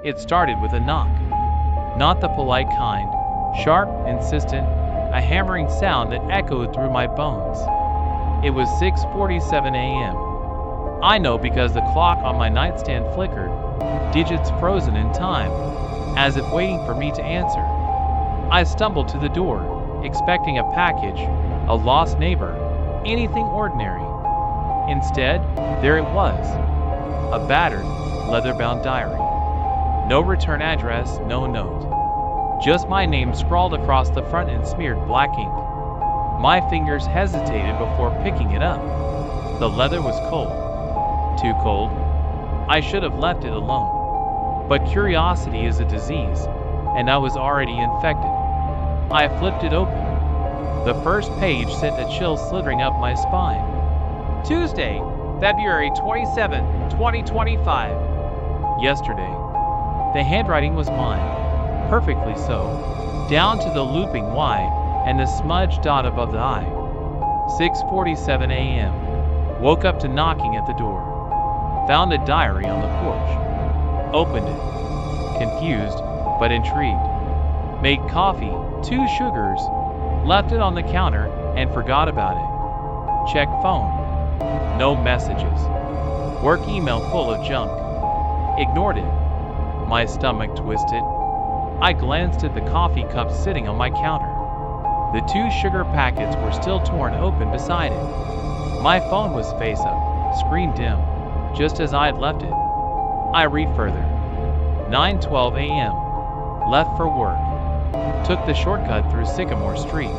It started with a knock. Not the polite kind, sharp, insistent, a hammering sound that echoed through my bones. It was 6:47 a.m. I know because the clock on my nightstand flickered, digits frozen in time, as if waiting for me to answer. I stumbled to the door, expecting a package, a lost neighbor, anything ordinary. Instead, there it was, a battered, leather-bound diary. No return address, no note. Just my name scrawled across the front in smeared black ink. My fingers hesitated before picking it up. The leather was cold. Too cold. I should have left it alone. But curiosity is a disease, and I was already infected. I flipped it open. The first page sent a chill slithering up my spine. Tuesday, February 27, 2025. Yesterday. The handwriting was mine, perfectly so, down to the looping Y and the smudged dot above the I. 6:47 a.m. Woke up to knocking at the door. Found a diary on the porch. Opened it. Confused, but intrigued. Made coffee, 2 sugars, left it on the counter, and forgot about it. Checked phone. No messages. Work email full of junk. Ignored it. My stomach twisted. I glanced at the coffee cup sitting on my counter. The 2 sugar packets were still torn open beside it. My phone was face up, screen dim, just as I had left it. I read further. 9:12 a.m. Left for work. Took the shortcut through Sycamore Street.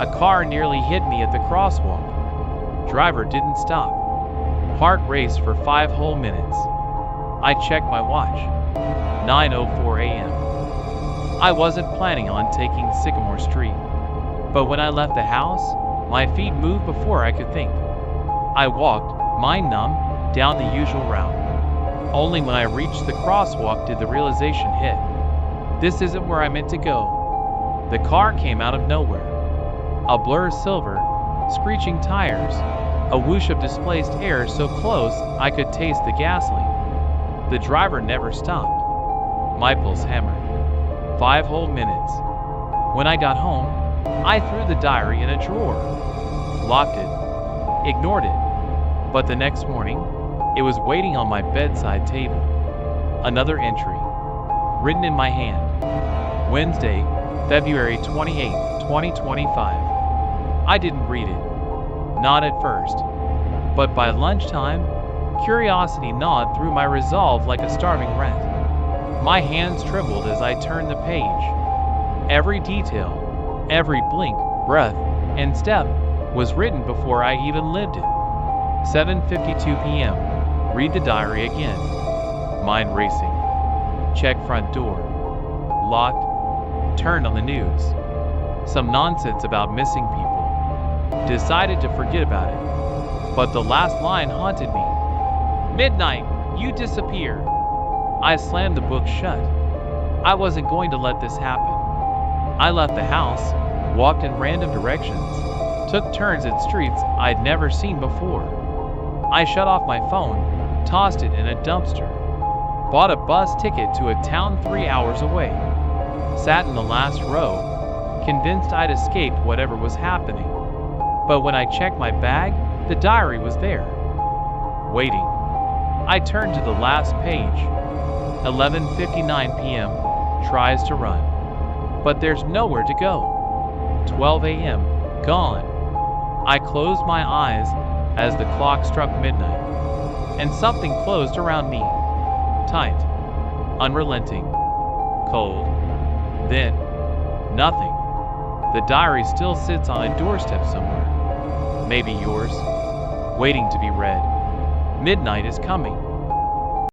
A car nearly hit me at the crosswalk. Driver didn't stop. Heart raced for 5 whole minutes. I checked my watch. 9:04 a.m. I wasn't planning on taking Sycamore Street, but when I left the house, my feet moved before I could think. I walked, mind numb, down the usual route. Only when I reached the crosswalk did the realization hit. This isn't where I meant to go. The car came out of nowhere. A blur of silver, screeching tires, a whoosh of displaced air so close I could taste the gasoline. The driver never stopped. My pulse hammered. 5 whole minutes. When I got home, I threw the diary in a drawer, locked it, ignored it. But the next morning, it was waiting on my bedside table. Another entry, written in my hand. Wednesday, February 28, 2025. I didn't read it. Not at first. But by lunchtime, curiosity gnawed through my resolve like a starving rat. My hands trembled as I turned the page. Every detail, every blink, breath, and step was written before I even lived it. 7:52 p.m. Read the diary again. Mind racing. Check front door. Locked. Turned on the news. Some nonsense about missing people. Decided to forget about it. But the last line haunted me. Midnight, you disappear. I slammed the book shut. I wasn't going to let this happen. I left the house, walked in random directions, took turns at streets I'd never seen before. I shut off my phone, tossed it in a dumpster, bought a bus ticket to a town 3 hours away, sat in the last row, convinced I'd escaped whatever was happening. But when I checked my bag, the diary was there, waiting. I turned to the last page. 11:59 p.m. Tries to run. But there's nowhere to go. 12 a.m. Gone. I closed my eyes as the clock struck midnight, and something closed around me. Tight. Unrelenting. Cold. Then, nothing. The diary still sits on a doorstep somewhere. Maybe yours. Waiting to be read. Midnight is coming.